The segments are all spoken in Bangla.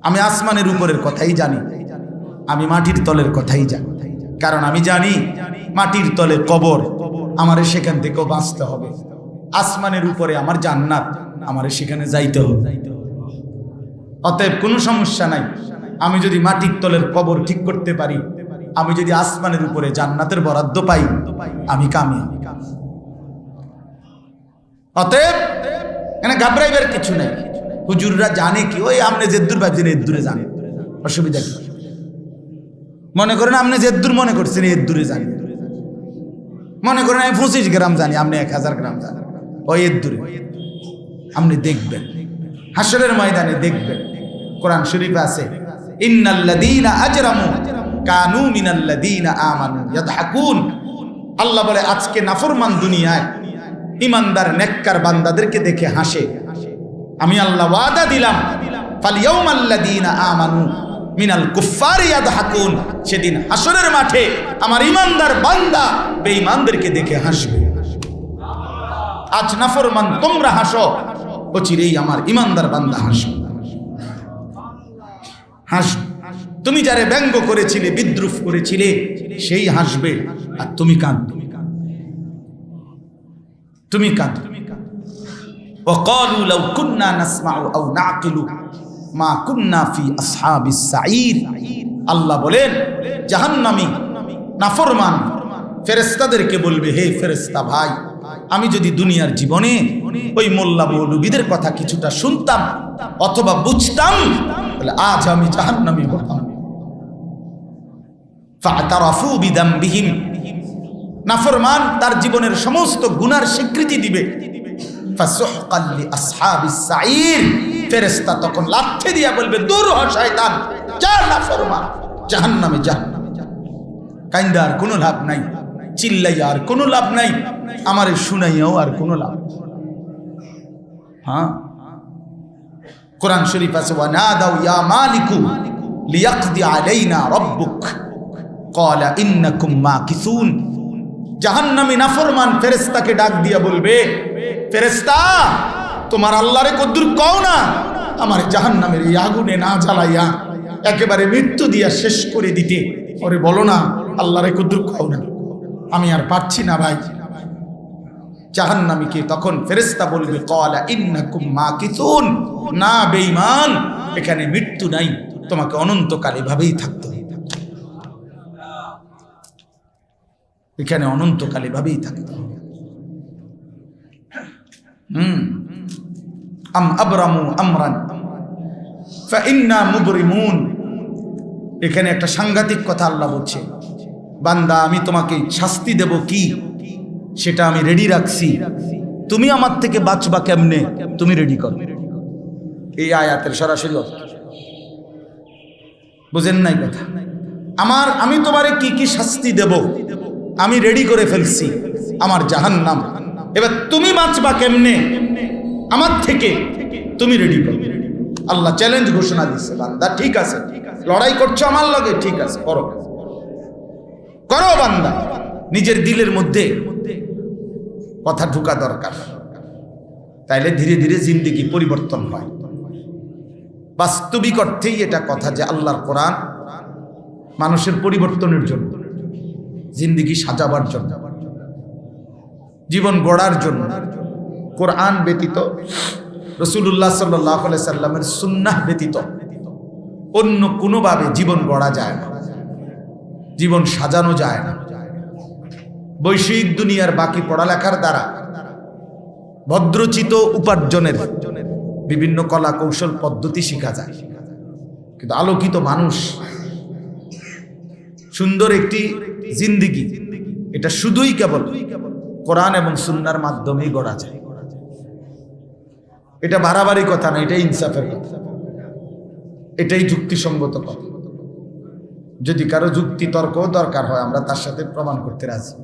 আমি আসমানের উপরের কথাই জানি, আমি মাটির তলের কথাই জানি। কারণ আমি জানি মাটির তলে কবর, আমারে সেখান থেকেও বাঁচতে হবে। আসমানের উপরে আমার জান্নাত, আমারে সেখানে যাইতে হবে। অতএব কোনো সমস্যা নাই, আমি যদি মাটির তলের কবর ঠিক করতে পারি, আমি যদি আসমানের উপরে জান্নাতের বরাদ্দ পাই, আমি কামিয়াব। অতএব এখানে ঘাবড়াইবার কিছু নাই। হুজুররা জানে কি, ওই আপনি যেদ্দুর ভাবছেন এদ্দুরে জানে, অসুবিধা কি? মনে করেন আপনি যেদ্দুর মনে করছেন এদ্দুরে জানি, মনে করেন আমি 25 গ্রাম জানি, আপনি 1000 গ্রাম জানি, ওই এদ্দুরে। আপনি দেখবেন হাসরের ময়দানে, দেখবেন কোরআন শরীফে আছে, ইন্নাল্লাযীনা আজরামু কানু মিনাল্লাযীনা আমানু ইয়াদহাকুন। আল্লাহ বলে আজকে নাফরমান দুনিয়ায় ইমানদার নেককার বান্দাদেরকে দেখে হাসে। আমি আল্লাহ ওয়াদা দিলাম, ফালইয়াউমাল্লাযীনা আমানু মিনাল কুফফারি ইয়াদহাকুন। সেদিন হাসরের মাঠে আমার ইমানদার বান্দা বেঈমানদেরকে দেখে হাসবে। আজ নাফরমান তোমরা হাসো, অচিরেই আমার ইমানদার বান্দা হাসবে। হাসবে। তুমি যারে ব্যঙ্গ করেছিলে, বিদ্রুপ করেছিলে, সেই হাসবে, আর তুমি কাঁদবে, তুমি কাঁদবে। وقالوا لو كنا نسمع أو نعقل ما كنا في أصحاب السعير। আল্লাহ বলেন জাহান্নামী নাফরমান ফেরেশতাদেরকে বলবে, হে ফেরেশতা ভাই, আমি যদি দুনিয়ার জীবনে ওই মোল্লা মৌলবীদের কথা কিছুটা শুনতাম অথবা বুঝতাম, তাহলে আজ আমি জাহান্নামী হতাম। ফাতারাফু বিদামবিহিম। নাফরমান তার জীবনের সমস্ত গুনার স্বীকৃতি দিবে। ফাসুহকাল লিআসহাবিস সাঈর। ফেরেশতা তখন লাথি দিয়া বলবে, দূর হ শয়তান, যা নাফরমান, জাহান্নামে যা। কাইন্দা আর কোনো লাভ নাই, চিল্লাইয়া আর কোনো লাভ নাই, আমারে শুনাইয়াও আর কোনো লাভ। হ্যাঁ, কোরআন শরীফ আছে, ওয়া নাদাউ ইয়া মালিকু লিয়াকদি আলাইনা রাব্বুক ক্বালা ইন্নাকুম মাকিসুন। জাহান্নামী নাফরমান ফেরেশতাকে ডাক দিয়া বলবে, ফেরেশতা তোমার আল্লাহরে কদ্দুর কও না, আমার জাহান্নামের এই আগুনে না জ্বালাইয়া একেবারে মৃত্যু দিয়া শেষ করে দিতে। ওরে বলো না, আল্লাহরে কদ্দুর কও না, আমি আর পারছি না ভাই। জাহান্নামীকে তখন ফেরেশতা বলবে, ক্বালা ইন্নাকুম মাকিসুন। না বেঈমান, এখানে মৃত্যু নাই, তোমাকে অনন্তকাল এভাবেই থাকতে হবে, এখানে অনন্তকাল এভাবেই থাকতে হবে। আম আবরামু আমরান ফাইন্না মুবরিমুন। এখানে একটা সাংঘাতিক কথা আল্লাহ বলছে, বান্দা আমি তোমাকে শাস্তি দেব কি সেটা আমি রেডি রাখছি, তুমি আমার থেকে বাঁচবা কেমনে তুমি রেডি করো। এই আয়াতের সরাসরি অর্থ বুঝেন নাই কথা। আমি তোমারে কি কি শাস্তি দেব আমি রেডি করে ফেলছি, আমার জাহান্নাম। এবার তুমি বাঁচবা কেমনে আমার থেকে, তুমি রেডি করো। আল্লাহ চ্যালেঞ্জ ঘোষণা দিচ্ছে, বান্দা ঠিক আছে, লড়াই করছো আমার লগে, ঠিক আছে, করো করো বান্দা। নিজের দিলের মধ্যে কথা ঢুকা দরকার, তাইলে ধীরে ধীরে জিন্দেগি পরিবর্তন হয়। বাস্তবিক অর্থেই এটা কথা যে আল্লাহর কোরআন মানুষের পরিবর্তনের জন্য, জিন্দেগি সাজাবার জন্য, জীবন গড়ার জন্য। কোরআন ব্যতীত, রাসূলুল্লাহ সাল্লাল্লাহু আলাইহি সাল্লামের সুন্নাহ ব্যতীত অন্য কোনোভাবে জীবন গড়া যায় না, জীবন সাজানো যায় না। বৈষয়িক দুনিয়ার বাকি পড়ালেখার দ্বারা ভদ্রচিত উপার্জনের বিভিন্ন কলা কৌশল পদ্ধতি শেখা যায়, কিন্তু আলোকিত মানুষ, সুন্দর একটি জিন্দেগি, এটা শুধুই কেবল কোরআন এবং সুন্নাহর মাধ্যমেই গড়া যায়। এটা বাড়াবাড়ি কথা না, এটাই ইনসাফের কথা, এটাই যুক্তিসঙ্গত কথা। যদি কারো যুক্তি তর্ক দরকার হয় আমরা তার সাথে প্রমাণ করতে রাজি।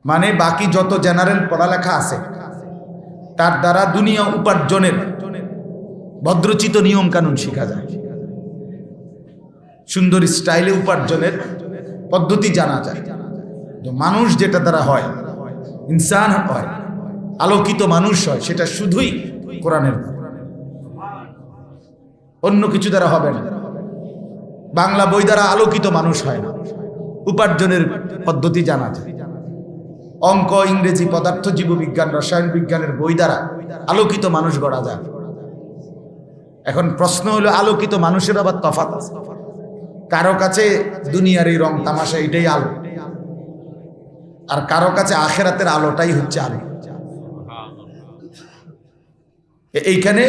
মানে বাকি যত জেনারেল পড়ালেখা আছে তার দ্বারা দুনিয়া উপার্জনের ভদ্রচিত নিয়ম কানুন শেখা যায়, সুন্দর স্টাইলে উপার্জনের পদ্ধতি জানা যায়। মানুষ যেটা দ্বারা হয়, ইনসান হয়, আলোকিত মানুষ হয়, সেটা শুধুই কোরআনের। অন্য কিছু দ্বারা হবে না। বাংলা বই দ্বারা আলোকিত মানুষ হয় না, উপার্জনের পদ্ধতি জানা যায়। অঙ্ক, ইংরেজি, পদার্থ, জীববিজ্ঞান, রসায়ন বিজ্ঞানের বই দ্বারা আলোকিত মানুষ গড়া যায়। এখন প্রশ্ন হলো, আলোকিত মানুষের আবার তফাৎ আছে। কারো কাছে দুনিয়ার এই রং তামাশা এটাই আলো, আর কারো কাছে আখেরাতের আলোটাই হচ্ছে আলো। এইখানে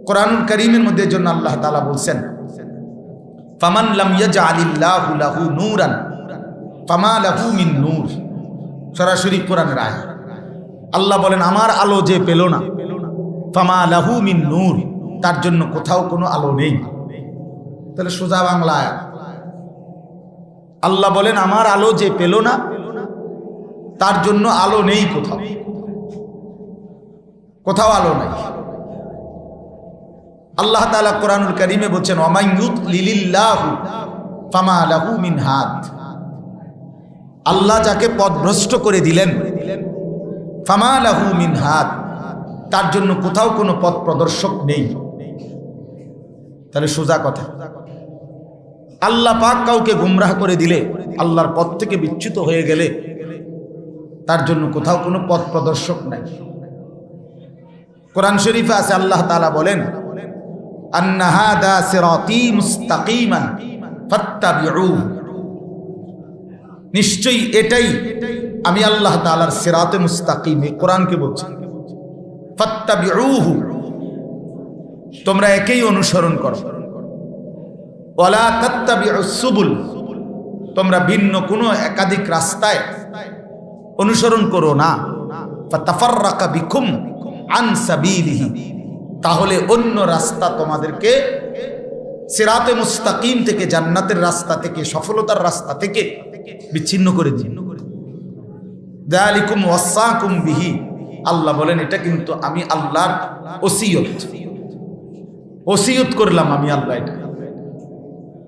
কোরআনুল কারীমের মধ্যে জন্য আল্লাহ তাআলা বলছেন, ফামান লাম ইয়াজআলিল্লাহু লাহু নূরান ফামা লাহু মিন নূর। সরাসরি কোরআনের আয়াত। আল্লাহ বলেন, আমার আলো যে পেল না, ফামা লাহু মিন নূর, তার জন্য কোথাও কোনো আলো নেই। তাহলে সোজা বাংলা আয়াত। আল্লাহ বলেন, আমার আলো যে পেল না, তার জন্য আলো নেই, কোথাও কোথাও আলো নাই। আল্লাহ তাআলা কোরআনুল কারীমে বলছেন, ওয়ামান ইউদ্লিলিল্লাহু ফামা লাহু মিন হাদ। আল্লাহ যাকে পথভ্রষ্ট করে দিলেন, ফামা লাহু মিন হাদ, তার জন্য কোথাও কোনো পথ প্রদর্শক নেই। তাহলে সোজা কথা, আল্লাহ পাক কাউকে গুমরাহ করে দিলে, আল্লাহর পথ থেকে বিচ্যুত হয়ে গেলে, তার জন্য কোথাও কোনো পথ প্রদর্শক নাই। কোরআন শরীফে আছে, আল্লাহ তাআলা বলেন, আন্না হাদা সিরাতী মুস্তাকিমান ফাত্তাবিউহু। নিশ্চয়ই এটাই আমি আল্লাহ তাআলার সিরাতে মুস্তাকিম, এই কোরআনকে বলছি। ফাত্তাবিউহু, তোমরা একেই অনুসরণ করো। ওয়ালা তাত্তাবিউস সুবুল, তোমরা ভিন্ন কোনো একাধিক রাস্তায় অনুসরণ করো না। ফাতাফাররাকা বিকুম আন সাবিলিহি, তাহলে অন্য রাস্তা তোমাদেরকে সিরাতে মুস্তাকিম থেকে, জান্নাতের রাস্তা থেকে, সফলতার রাস্তা থেকে বিচ্ছিন্ন করে দিন। যালিকুম ওয়াসাকুম বিহি, আল্লাহ বলেন এটা কিন্তু আমি আল্লাহর ওসিয়ত করলাম আমি আল্লাহ এটা।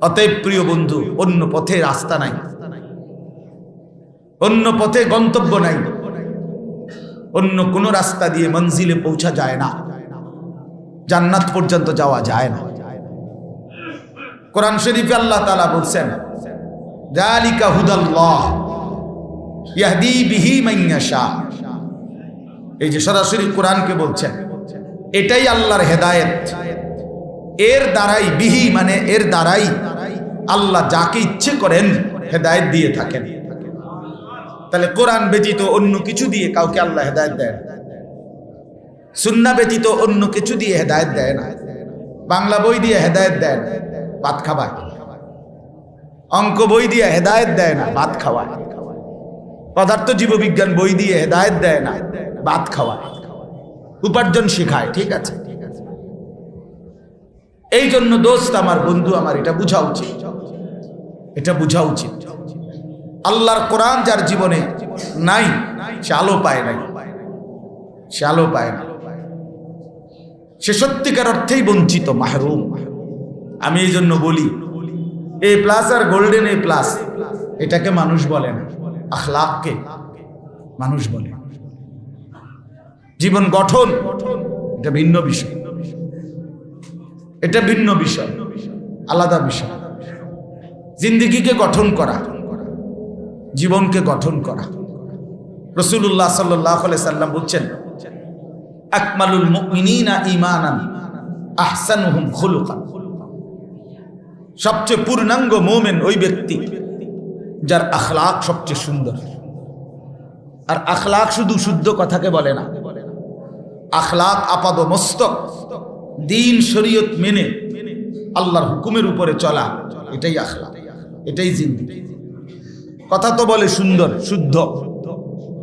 অতএব প্রিয় বন্ধু, অন্য পথে রাস্তা নাই, অন্য পথে গন্তব্য নাই, অন্য কোন রাস্তা দিয়ে মঞ্জিলে পৌঁছা যায় না, জান্নাত পর্যন্ত যাওয়া যায় না। কোরআন শরীফে আল্লাহ তাআলা বলছেন, যালিকা হুদাল্লাহ ইয়াহদি বিহি মান ইয়াশা। এই যে সরাসরি কোরআনকে বলছেন, এটাই আল্লাহর হেদায়েত। এর দ্বারাই, বিহি মানে এর দ্বারাই আল্লাহ যাকে ইচ্ছে করেন হেদায়েত দিয়ে থাকেন। তাহলে কোরআন ব্যতীত অন্য কিছু দিয়ে কাউকে আল্লাহ হেদায়েত দেয় না, সুন্নাহ ব্যতীত অন্য কিছু দিয়ে হেদায়েত দেয় না, বাংলা বই দিয়ে হেদায়েত দেয় না, ভাত খাওয়ায়। অঙ্ক বই দিয়ে হেদায়েত দেয় না, ভাত খাওয়ায়। পদার্থ জীববিজ্ঞান বই দিয়ে হেদায়েত দেয় না, ভাত খাওয়ায়, উপার্জন শেখায়। ঠিক আছে, এই জন্য দোস্ত আমার, বন্ধু আমার, এটা বুঝা উচিত, এটা বুঝা উচিত। আল্লাহর কোরআন যার জীবনে নাই, সে আলো পায় নাই, সে আলো পায় না, সে সত্যিকার অর্থেই বঞ্চিত, মাহরুম। আমি এই জন্য বলি, এ প্লাস আর গোল্ডেন এ প্লাস এটাকে মানুষ বলে না, আখলাককে মানুষ বলে। জীবন গঠন এটা ভিন্ন বিষয়, এটা ভিন্ন বিষয়, আলাদা বিষয়। জিন্দেগিকে গঠন করা, জীবনকে গঠন করা। রাসূলুল্লাহ সাল্লাল্লাহু আলাইহি সাল্লাম বলছেন, আকমালুল মুমিনিনা ঈমানান আহসানুহুম খুলুকান। সবচেয়ে পূর্ণাঙ্গ মুমিন ওই ব্যক্তি যার আখলাক সবচেয়ে সুন্দর। আর আখলাক শুধু শুদ্ধ কথাকে বলে না, আখলাক আপাদ মস্তক, দিন শরীয়ত মেনে আল্লাহর হুকুমের উপরে চলা, এটাই আখলাক, এটাই জিন্দেগি। কথা তো বলে সুন্দর, শুদ্ধ,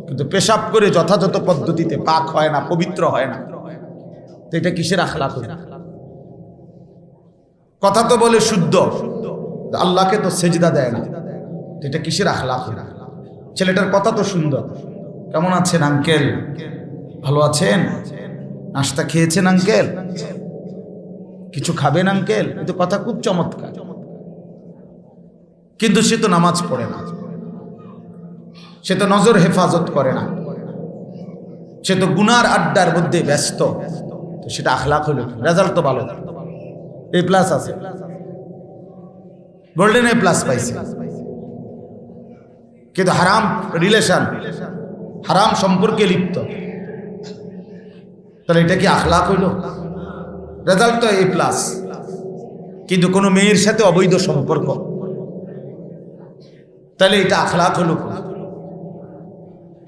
কিন্তু পেশাব করে যথাযথ পদ্ধতিতে পাক হয় না, পবিত্র হয় না, তো এটা কিসের আখলাক? কথা তো বলে শুদ্ধ, আল্লাহকে তো সেজদা দেয় না, এটা কিসের আখলাক? ছেলেটার কথা তো সুন্দর, কেমন আছেন আঙ্কেল, ভালো আছেন, নাস্তা খেয়েছেন আঙ্কেল, কিছু খাবেন আঙ্কেল, এই তো কথা খুব চমৎকার, কিন্তু সে তো নামাজ পড়ে না, সে তো নজর হেফাজত করে না, সে তো গুনার আড্ডার মধ্যে ব্যস্ত, তো সেটা আখলাক হলো, রেজাল্ট তো ভালো। A+ আছে, গোল্ডেন A+ পাইছে, কিন্তু হারাম রিলেশন, হারাম সম্পর্কে লিপ্ত, তাহলে এটা কি আখলাক হইল? রেজাল্ট তো A+, কিন্তু কোনো মেয়ের সাথে অবৈধ সম্পর্ক, তাহলে এটা আখলাক হলো?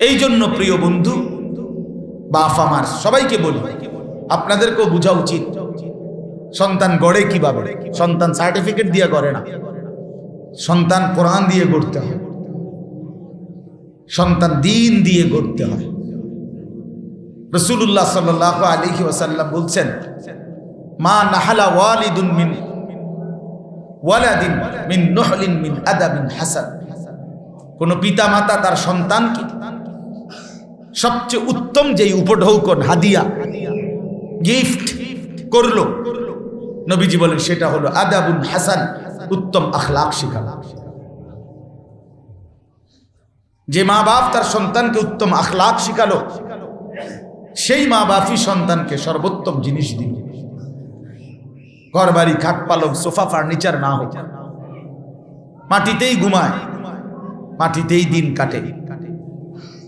এই জন্য প্রিয় বন্ধু বাপ আমার সবাইকে বলি, আপনাদেরকেও বোঝা উচিত সন্তান গড়ে কিভাবে। সন্তান সার্টিফিকেট দিয়ে গড়ে না, সন্তান কোরআন দিয়ে গড়তে হয়, সন্তান দ্বীন দিয়ে গড়তে হয়। রাসূলুল্লাহ সাল্লাল্লাহু আলাইহি ওয়াসাল্লাম বলছেন, মা নাহালা ওয়ালিদুন মিন ওয়ালাদিন মিন নুহলিন মিন আদাবিন হাসান। কোন পিতা মাতা তার সন্তানকে সবচেয়ে উত্তম যেই উপঢৌকন, হাদিয়া, গিফট করলো, নবীজি বলেন সেটা হলো আদাবুন হাসান, উত্তম আখলাক শিখানো। যে মা বাপ তার সন্তানকে উত্তম আখলাক শিখালো, সেই মা বাপই সন্তানকে সর্বোত্তম জিনিস দিল। ঘর বাড়ি, খাট পালক, সোফা, ফার্নিচার না হোক, মাটিতেই ঘুমায়, মাটিতেই দিন কাটে,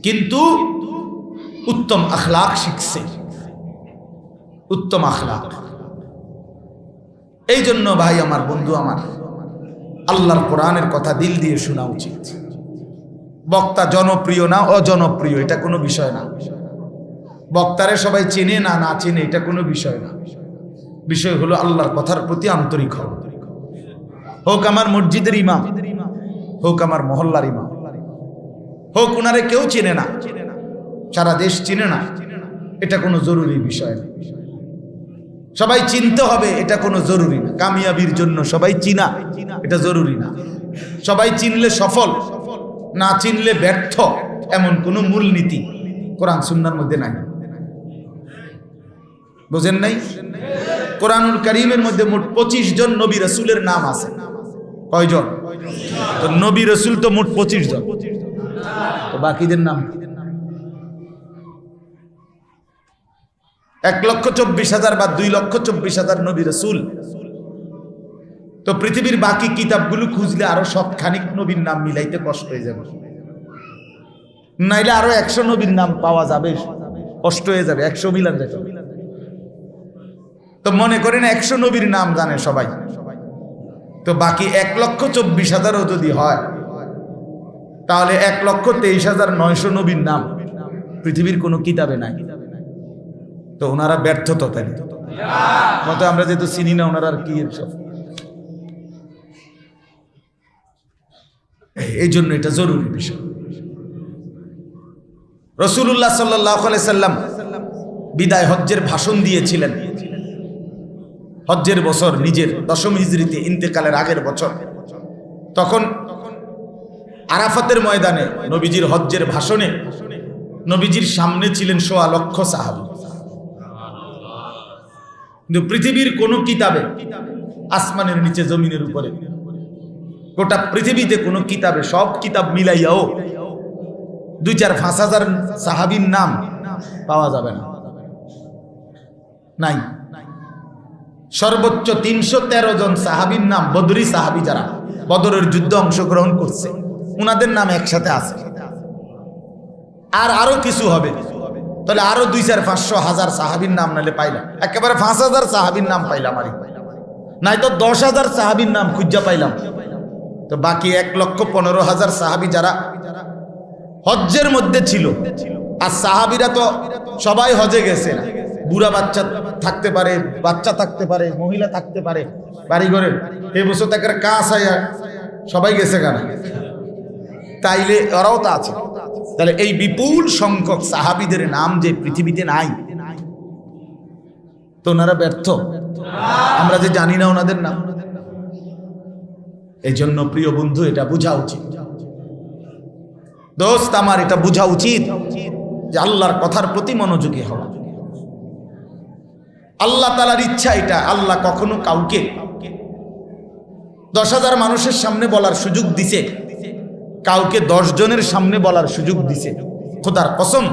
কিন্তু উত্তম আখলাক শিখছে, উত্তম আখলাক। এই জন্য ভাই আমার, বন্ধু আমার, আল্লাহর কোরআনের কথা দিল দিয়ে শোনা উচিত। বক্তা জনপ্রিয় না অজনপ্রিয় এটা কোনো বিষয় না, বক্তারে সবাই চেনে না না চেনে এটা কোনো বিষয় না। বিষয় হলো আল্লাহর কথার প্রতি আন্তরিক হওয়া। হোক আমার মসজিদের ইমাম, হোক আমার মহল্লার ইমাম, হোক ওনারে কেউ চেনে না, সারা দেশ চিনে না, এটা কোনো জরুরি বিষয় না। সবাই চিনতে হবে এটা কোনো জরুরি না। কামিয়াবির জন্য সবাই চিনা এটা জরুরি না। সবাই চিনলে সফল, না চিনলে ব্যর্থ, এমন কোনো মূলনীতি কোরআন সুন্নাহর মধ্যে নাই। বুঝেন নাই? কোরআনুল কারীমের মধ্যে মোট 25 জন নবী রাসূলের নাম আছে। কয়জন? তো নবী রাসূল তো মোট 25 জন, তো বাকিদের নাম 1,24,000 বা 2,24,000 নবী রাসূল। তো পৃথিবীর বাকি কিতাবগুলো খুঁজলে আরো সবখানিক নবীর নাম মিলাইতে কষ্ট হয়ে যাবে, নাইলে আরো 100 নবীর নাম পাওয়া যাবে, কষ্ট হয়ে যাবে, 100 মিলান যেত। তো মনে করেন 100 নবীর নাম জানে সবাই, তো বাকি 1,24,000ও যদি হয়, তাহলে 1,23,900 নবীর নাম পৃথিবীর কোনো কিতাবে নাই। তো ওনারা ব্যর্থ, তো তাই মতো আমরা যেহেতু চিনি না ওনারা আর কি সব। এই জন্য এটা জরুরি বিষয়। রাসূলুল্লাহ সাল্লাল্লাহু আলাইহি সাল্লাম বিদায় হজ্জের ভাষণ দিয়েছিলেন। হজ্জের বছর, নিজের 10ম হিজরিতে ইন্তেকালের আগের বছর, তখন আরাফাতের ময়দানে নবীজির হজ্জের ভাষণে নবীজির সামনে ছিলেন 1.25 লক্ষ সাহাবী। কিন্তু পৃথিবীর কোন কিতাবে, আসমানের নিচে জমিনের উপরে, গোটা পৃথিবীতে কোন কিতাবে, সব কিতাব মিলাইয়াও 2-4-5 হাজার সাহাবীর নাম পাওয়া যাবে না, নাই। সর্বোচ্চ 313 জন সাহাবীর নাম, বদরি সাহাবী যারা বদরের যুদ্ধে অংশগ্রহণ করছে, উনাদের নাম একসাথে আছে। আর আরো কিছু হবে, তাহলে আরো 2-4-500-1000 সাহাবীর নাম নালে পাইলাম, একেবারে 5000 সাহাবীর নাম পাইলাম, আর নাই তো 10,000 সাহাবীর নাম খুঁজা পাইলাম। তো বাকি 1,15,000 সাহাবী যারা হজ্জের মধ্যে ছিল, আর সাহাবীরা তো সবাই হজে গেছে না, বুড়া বাচ্চা থাকতে পারে, বাচ্চা থাকতে পারে, মহিলা থাকতে পারে, বাড়িঘরের এই বছর তাকে কাজ আয়া সবাই গেছে কেন, তাইলে ওরাও তো আছে। তাহলে এই বিপুল সংখ্যক সাহাবীদের নাম যে পৃথিবীতে নাই, তো ওনারা ব্যর্থ, আমরা যে জানি না ওনাদের নাম। এই জন্য প্রিয় বন্ধু, এটা বোঝা উচিত, দোস্ত আমার, এটা বোঝা উচিত যে আল্লাহর কথার প্রতি মনোযোগী হওয়া। আল্লাহ তাআলার ইচ্ছা এটা, আল্লাহ কখনো কাউকে 10,000 মানুষের সামনে বলার সুযোগ দিছে, কাউকে 10 জনের সামনে বলার সুযোগ দিছে। খোদার কসম,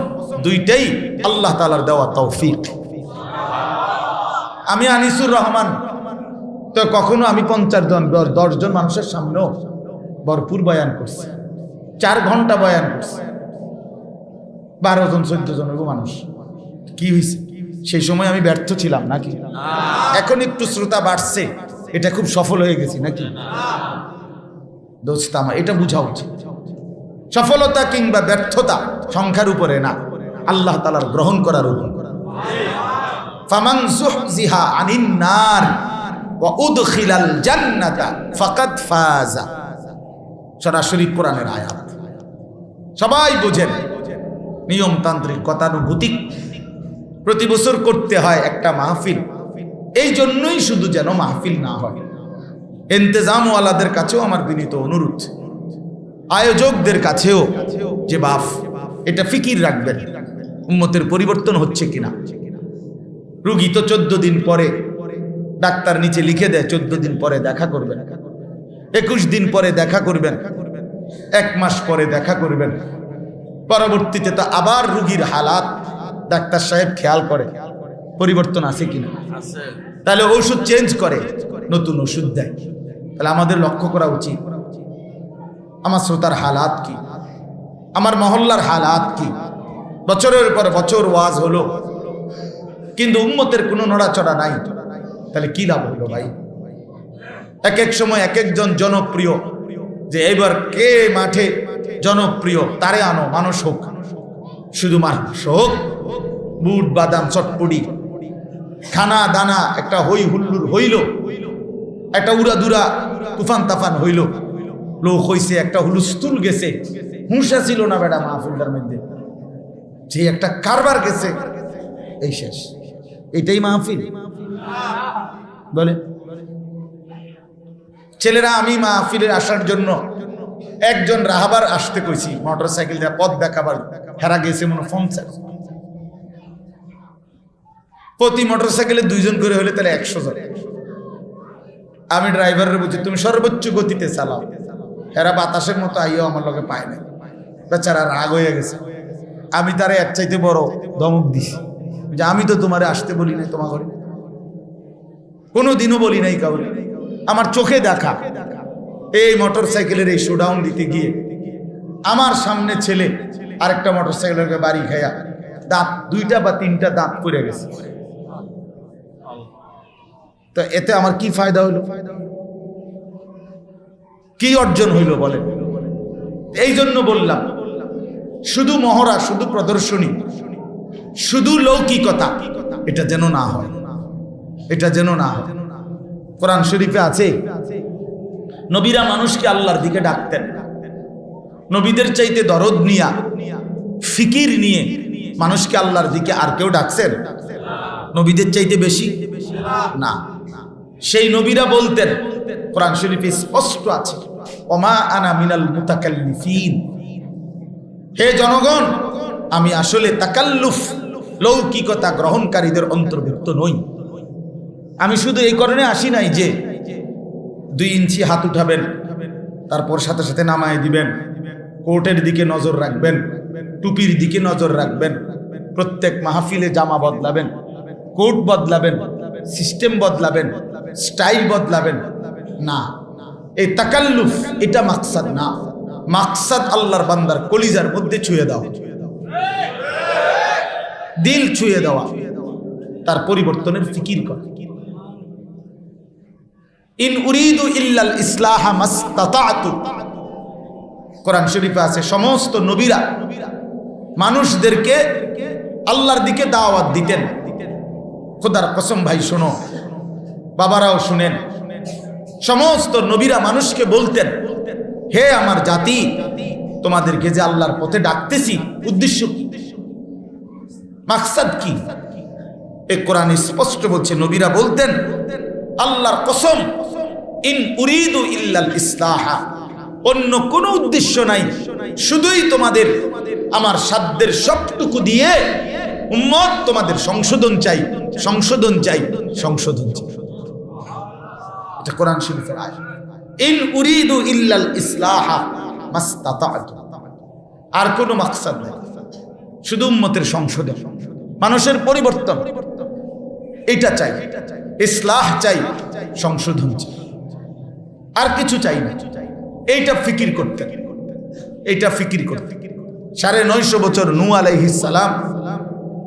দুইটাই আল্লাহ তাআলার দেওয়া তৌফিক। আমি আনিসুর রহমান তো কখনো আমি 50 জন 10 জন মানুষের সামনেও ভরপুর বয়ান করছি, 4 ঘন্টা বয়ান করছি, 12 জন 14 জন মানুষ। কি হয়েছে? সেই সময় আমি ব্যর্থ ছিলাম নাকি? এখন একটু শ্রোতা বাড়ছে, এটা খুব সফল হয়ে গেছি নাকি? দোস্ত আমার এটা বুঝা উচিত। সফলতা কিংবা ব্যর্থতা সংখ্যার উপরে না, আল্লাহ তাআলার গ্রহণ করার উপর। ফামান যুহজিহা আনিন নার ওয়া উদখিলাল জান্নাতা ফাকাদ ফাজা। সরাসরি কোরআনের আয়াত, সবাই বুঝেন। নিয়মতান্ত্রিক গতানুগতিক প্রতি বছর করতে হয় একটা মাহফিল, এই জন্যই শুধু যেন মাহফিল না হয়। ইন্তেজামওয়ালাদের কাছেও আমার বিনীত অনুরোধ, আয়োজকদের কাছেও যে বাপ এটা ফিকির রাখবেন, উম্মতের পরিবর্তন হচ্ছে কিনা। রুগী তো 14 দিন পরে ডাক্তার নিচে লিখে দেয় 14 দিন পরে দেখা করবেন, 21 দিন পরে দেখা করবেন, 1 মাস পরে দেখা করবেন। পরবর্তীতে তো আবার রুগীর হালাত ডাক্তার সাহেব খেয়াল করে পরিবর্তন আছে কিনা, তাহলে ওষুধ চেঞ্জ করে, নতুন ওষুধ দেয়। তাহলে আমাদের লক্ষ্য করা উচিত আমার শ্রোতার হালাত কি, আমার মহল্লার হালাত কি। বছরের পর বছর ওয়াজ হলো কিন্তু উম্মতের কোনো নড়াচড়া নাই, তাহলে কি লাভ হলো ভাই? এক এক সময় এক একজন জনপ্রিয়, যে এবার কে মাঠে জনপ্রিয় তারে আনো, মানুষ হোক, শুধু মানুষ হোক, বুট বাদাম চটপটি খানা দানা একটা হই হুল্লুর হইল, একটা উড়াদুরা তুফান তাফান হইল, লোক হইছে, একটা হুলুস্তুল গেছে, হুঁশা ছিল না বেটা মাহফিলটার মধ্যে, যে একটা কারবার গেছে, এই শেষ। এটাই মাহফিল বলে? ছেলেরা আমি মাহফিলের আসার জন্য একজন রাহাবার আসতে কইছি, মোটর সাইকেল দিয়ে পথ দেখাবার, হেরা গেছে মনে ফোনসার। প্রতি মোটর সাইকেলে 2 জন করে হলে তাহলে 100 জন। আমি ড্রাইভারের বলছি তুমি সর্বোচ্চ গতিতে চালাও, এরা বাতাসের মতো আইও আমার লগে পায় না। বেচারা রাগ হয়ে গেছে। আমি তারে এক চাইতে বড় ধমক দিছি যে আমি তো তোমারে আসতে বলি নাই, তোমার ঘরে কোনোদিনও বলি নাই কাউরে। আমার চোখে দেখা এই মোটর সাইকেলের এই শোডাউন দিতে গিয়ে আমার সামনে ছেলে আরেকটা মোটর সাইকেলের বাড়ি খাইয়া দাঁত 2টা বা 3টা দাঁত পড়ে গেছে। তো এতে আমার কি ফায়দা হইল, কি অর্জন হইল বলেন? এই জন্য বললাম, শুধু মহড়া, শুধু প্রদর্শনী, শুধু লৌকিকতা, এটা যেন না হয়, এটা যেন না হয়। কোরআন শরীফে আছে নবীরা মানুষকে আল্লাহর দিকে ডাকতেন। নবীদের চাইতে দরদ নিয়া, ফিকির নিয়ে মানুষকে আল্লাহর দিকে আর কেউ ডাকছেন নবীদের চাইতে বেশি? না। সেই নবীরা বলতেন, কোরআন শরীফে স্পষ্ট আছে, ওমা আনা মিনাল মুতাকাল্লিফিন, হে জনগণ আমি আসলে তাকাল্লুফ লৌকিকতা গ্রহণকারীদের অন্তর্ভুক্ত নই। আমি শুধু এই কারণে আসি নাই যে 2 ইঞ্চি হাত উঠাবেন, তারপর সাথে সাথে নামায় দিবেন, কোটের দিকে নজর রাখবেন, টুপির দিকে নজর রাখবেন, প্রত্যেক মাহফিলে জামা বদলাবেন, কোট বদলাবেন, সিস্টেম বদলাবেন, স্টাইল বদলাবেন না। এই তাকাল্লুফ এটা মাকসাদ না। মাকসাদ আল্লাহর বান্দার কলিজার মধ্যে ছুঁয়ে দেওয়া, দিল ছুঁয়ে দেওয়া, তার পরিবর্তনের ফিকির করা। ইন উরিদু ইল্লাল ইসলাহা মাসতাতাতু, কোরআন শরীফে আছে সমস্ত নবীরা মানুষদেরকে আল্লাহর দিকে দাওয়াত দিতেন। খোদার কসম ভাই শোনো, বাবারাও শুনেন, সমস্ত নবীরা মানুষকে বলতেন, হে আমার জাতি, তোমাদেরকে যে আল্লাহর পথে ডাকতেছি, উদ্দেশ্য কি, মাকসাদ কি? এই কোরআন স্পষ্ট বলছে, নবীরা বলতেন আল্লাহর কসম, ইন উরিদু ইল্লাল ইসলাহা, অন্য কোনো উদ্দেশ্য নাই, শুধুই তোমাদের আমার সাধ্যের সবটুকু দিয়ে উম্মত তোমাদের সংশোধন চাই, সংশোধন চাই, সংশোধন চাই। এটা কোরআন শরীফের আয়াত। ইন উরিদু ইল্লাল ইসলাহা মাসতাতাতু, আর কোনো মাকসাদ নেই, শুধু উম্মতের সংশোধন, মানুষের পরিবর্তন, এটা চাই, ইসলাহ চাই, সংশোধন চাই, আর কিছু চাই না। এইটা ফিকির করতে, এইটা ফিকির করতে 950 বছর নূহ আলাইহিস সালাম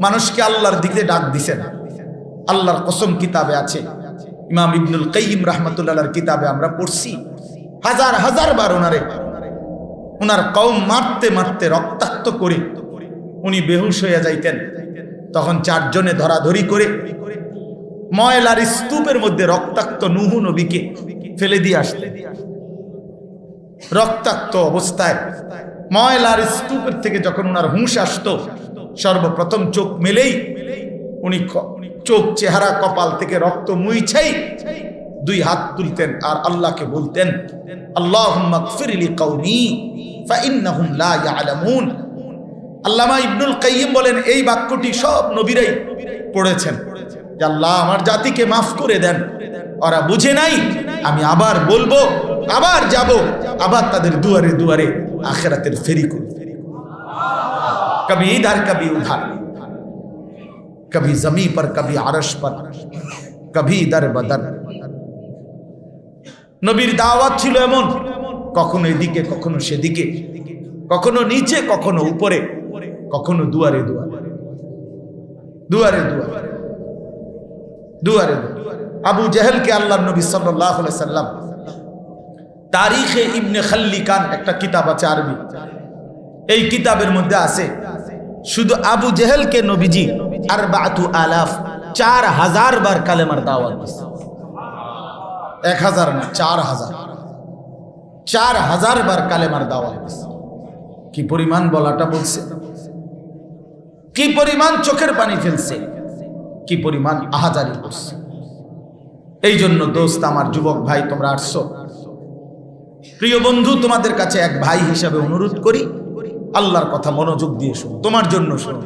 মানুষকে আল্লাহর দিকে ডাক দিছেন। আল্লাহর কসম কিতাবে আছে, ইমাম ইবনুল কাইয়িম রাহমাতুল্লাহর কিতাবে আমরা পড়ছি, হাজার হাজার বার ওনার কওম মারতে মারতে রক্তাক্ত করে উনি বেহুশ হয়ে যাইতেন। তখন 4 জনে ধরাধরি করে ময়লার স্তূপের মধ্যে রক্তাক্ত নূহ নবীকে ফেলে দিয়ে আসতেন। রক্তাক্ত অবস্থায় ময়লার স্তূপের থেকে যখন ওনার হুঁশ আসতো, সর্বপ্রথম চোখ মেলেই উনি চোখ, চেহারা, কপাল থেকে রক্ত মুইছেই 2 হাত তুলতেন আর আল্লাহকে বলতেন, আল্লাহুম্মা গফির লিকাওমি ফাইন্নাহুম লা ইয়ালামুন। আল্লামা ইবনুল কাইয়িম বলেন, এই বাক্যটি সব নবীরাই পড়েছেন যে আল্লাহ আমার জাতিকে মাফ করে দেন, ওরা বুঝে নাই। আমি আবার বলবো, আবার যাব, আবার তাদের দুয়ারে দুয়ারে আখিরাতের ফেরি করব। কবি ইধার কবি উধার, কবি জমি पर कभी আরশ पर कभी दर बदर। নবীর দাওয়াত ছিল এমন, কখনো এদিকে কখনো সেদিকে, কখনো নিচে কখনো উপরে, কখনো দুয়ারে দুয়ারে, দুয়ারে দুয়ারে, দুয়ারে। আবু জেহেলকে আল্লাহর নবী সাল্লাল্লাহু আলাইহি সাল্লাম তারিখে ইবনে খাল্লিকান একটা কিতাব আছে আরবি, এই কিতাবের মধ্যে আছে শুধু আবু জেহেলকে নবীজি 4000 বার কালেমার দাওয়াত দিয়েছে। 1000 না, 4000 বার কালেমার দাওয়াত দিয়েছে। কি পরিমাণ বলাটা বলছে, কি পরিমাণ চোখের পানি ফেলছে, কি পরিমাণ আহাজারি করছে। এই জন্য দোস্ত, আমার যুবক ভাই, তোমরা আসছো, প্রিয় বন্ধু, তোমাদের কাছে এক ভাই হিসাবে অনুরোধ করি, আল্লাহর কথা মনোযোগ দিয়ে শোনো, তোমার জন্য শোনো।